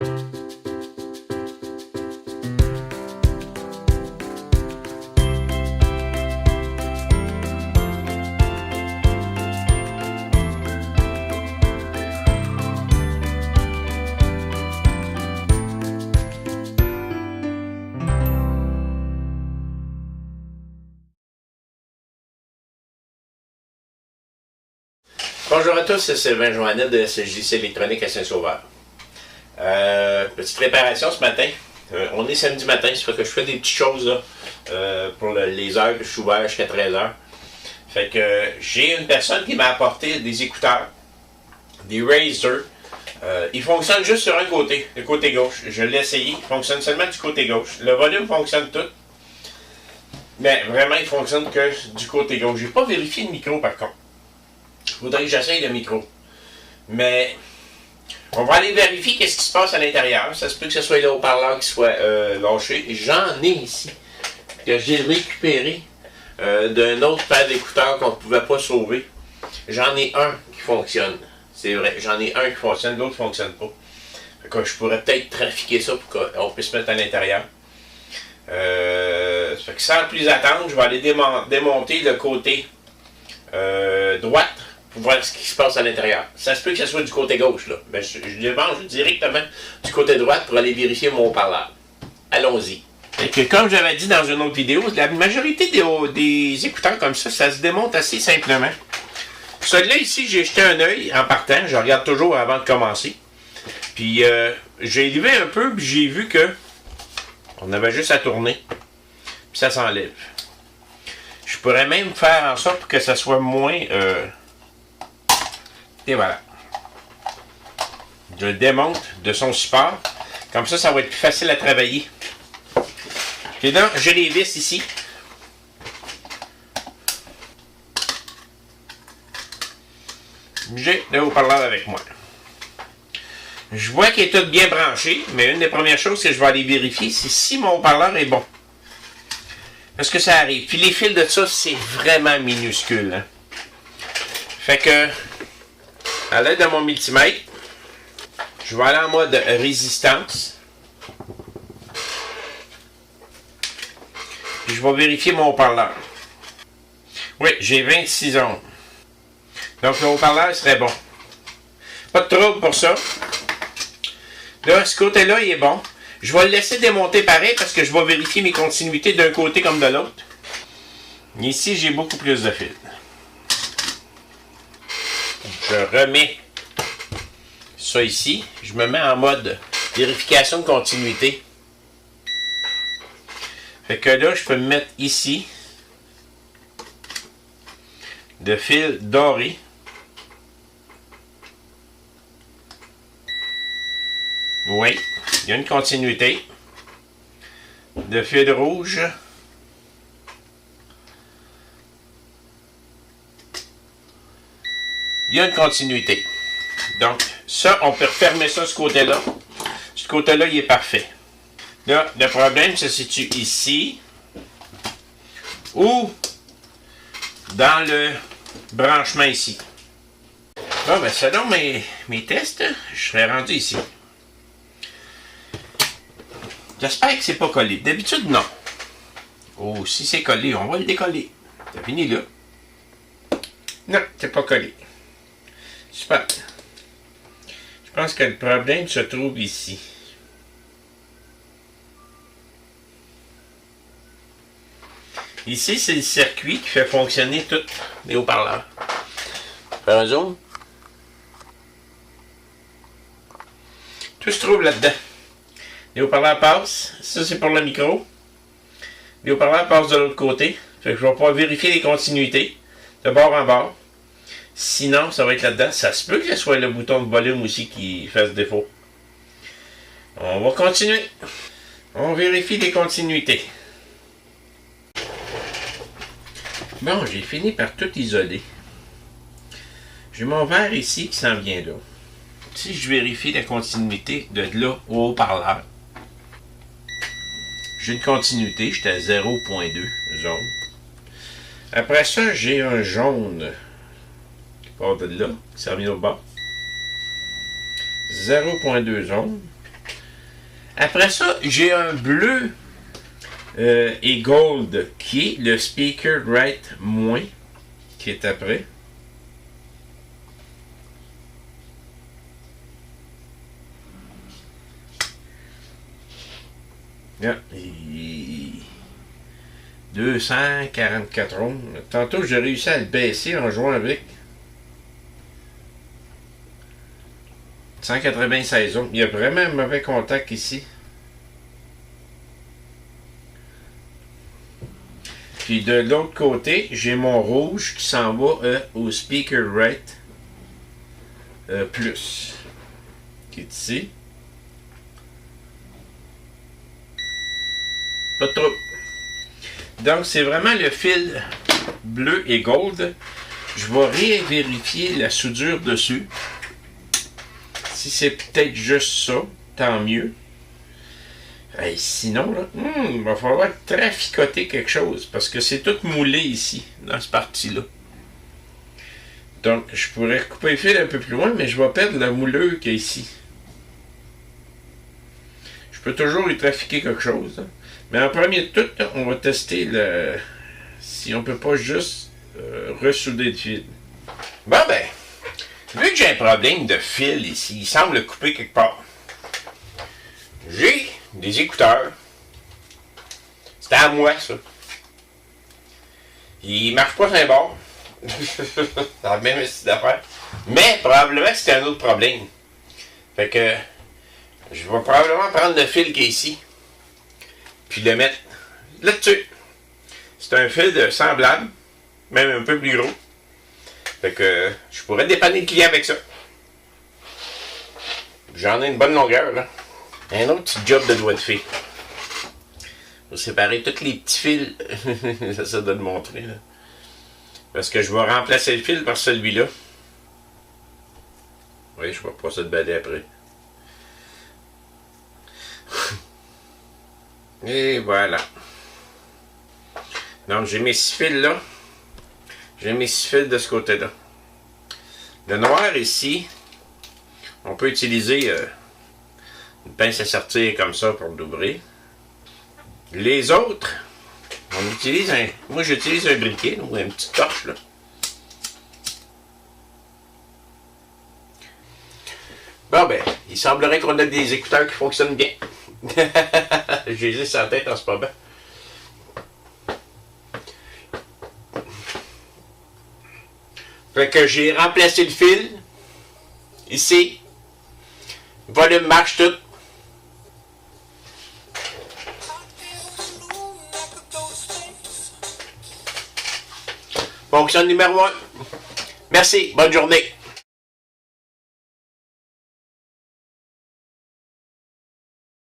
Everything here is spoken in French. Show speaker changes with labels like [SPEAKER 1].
[SPEAKER 1] Bonjour à tous, c'est Sylvain Joannet de SJC Électronique à Saint-Sauveur. Petite préparation ce matin. On est samedi matin, ça fait que je fais des petites choses là, pour les heures que je suis ouvert jusqu'à 13h. Fait que j'ai une personne qui m'a apporté des écouteurs, des Razer. Ils fonctionnent juste sur un côté, le côté gauche. Je l'ai essayé, ils fonctionnent seulement du côté gauche. Le volume fonctionne tout. Mais vraiment, il fonctionne que du côté gauche. J'ai pas vérifié le micro par contre. Il faudrait que j'essaye le micro. Mais on va aller vérifier qu'est-ce qui se passe à l'intérieur. Ça se peut que ce soit les haut-parleurs qui soient lâchés. J'en ai ici, que j'ai récupéré d'un autre paire d'écouteurs qu'on ne pouvait pas sauver. J'en ai un qui fonctionne. C'est vrai, j'en ai un qui fonctionne, l'autre ne fonctionne pas. Fait que je pourrais peut-être trafiquer ça pour qu'on puisse mettre à l'intérieur. Fait que sans plus attendre, je vais aller démonter le côté droite pour voir ce qui se passe à l'intérieur. Ça se peut que ce soit du côté gauche, là. Mais je démange directement du côté droite pour aller vérifier mon haut-parleur. Allons-y. Et que comme j'avais dit dans une autre vidéo, la majorité des écouteurs comme ça se démonte assez simplement. Celui-là ici, j'ai jeté un œil en partant. Je regarde toujours avant de commencer. Puis j'ai élevé un peu, puis j'ai vu que on avait juste à tourner. Puis ça s'enlève. Je pourrais même faire en sorte que ça soit moins... Et voilà. Je le démonte de son support. Comme ça, ça va être plus facile à travailler. Et donc, j'ai les vis ici. J'ai le haut-parleur avec moi. Je vois qu'il est tout bien branché, mais une des premières choses que je vais aller vérifier, c'est si mon haut-parleur est bon. Parce que ça arrive. Puis les fils de ça, c'est vraiment minuscule. Hein? Fait que, à l'aide de mon multimètre, je vais aller en mode résistance. Puis je vais vérifier mon haut-parleur. Oui, j'ai 26 ohms. Donc le haut-parleur serait bon. Pas de trouble pour ça. Là, ce côté-là, il est bon. Je vais le laisser démonter pareil parce que je vais vérifier mes continuités d'un côté comme de l'autre. Ici, j'ai beaucoup plus de fils. Je remets ça ici. Je me mets en mode vérification de continuité. Fait que là, je peux me mettre ici de fil doré. Oui, il y a une continuité. De fil rouge. Il y a une continuité. Donc, ça, on peut refermer ça, ce côté-là. Ce côté-là, il est parfait. Là, le problème se situe ici. Ou dans le branchement ici. Bon, ben, selon mes tests, je serais rendu ici. J'espère que c'est pas collé. D'habitude, non. Oh, si c'est collé, on va le décoller. Ça finit là. Non, c'est pas collé. Super. Je pense que le problème se trouve ici. Ici, c'est le circuit qui fait fonctionner tous les haut-parleurs. Faire un zoom. Tout se trouve là-dedans. Les haut-parleurs passent. Ça, c'est pour le micro. Les haut-parleurs passent de l'autre côté. Fait que je vais pouvoir vérifier les continuités de bord en bord. Sinon, ça va être là-dedans. Ça se peut que ce soit le bouton de volume aussi qui fasse défaut. On va continuer. On vérifie les continuités. Bon, j'ai fini par tout isoler. J'ai mon verre ici qui s'en vient là. Si je vérifie la continuité de là au haut-parleur, j'ai une continuité, j'étais à 0.2 jaune. Après ça, j'ai un jaune qui part de là, qui s'en vient au bas. 0.2 jaune. Après ça, j'ai un bleu et gold qui est le Speaker Right moins qui est après. Yeah. 244 ohms. Tantôt, j'ai réussi à le baisser en jouant avec 196 ohms. Il y a vraiment un mauvais contact ici. Puis de l'autre côté, j'ai mon rouge qui s'en va au Speaker Right plus, qui est ici. Pas de trouble. Donc, c'est vraiment le fil bleu et gold. Je vais vérifier la soudure dessus. Si c'est peut-être juste ça, tant mieux. Et sinon, là, il va falloir traficoter quelque chose parce que c'est tout moulé ici, dans cette partie-là. Donc, je pourrais couper le fil un peu plus loin, mais je vais perdre la moulure qu'il y a ici. Je peux toujours y trafiquer quelque chose. Hein. Mais en premier de tout, on va tester si on peut pas juste ressouder le fil. Bon ben, vu que j'ai un problème de fil ici, il semble couper quelque part. J'ai des écouteurs. C'était à moi, ça. Ils marchent pas sur un bord. C'est la même style d'affaire. Mais probablement que c'était un autre problème. Fait que je vais probablement prendre le fil qui est ici. Puis le mettre là-dessus. C'est un fil semblable, même un peu plus gros. Fait que je pourrais dépanner le client avec ça. J'en ai une bonne longueur, là. Un autre petit job de doigt de fil. Je vais séparer tous les petits fils. Ça doit le montrer, là. Parce que je vais remplacer le fil par celui-là. Oui, je vais passer de balai après. Et voilà. Donc, j'ai mes 6 fils là. J'ai mes 6 fils de ce côté-là. Le noir ici, on peut utiliser une pince à sortir comme ça pour l'ouvrir. Les autres, on utilise un... Moi, j'utilise un briquet, ou une petite torche, là. Bon, ben, il semblerait qu'on a des écouteurs qui fonctionnent bien. J'ai les sur la tête en ce moment. Fait que j'ai remplacé le fil. Ici. Volume marche tout. Fonction numéro 1. Merci. Bonne journée.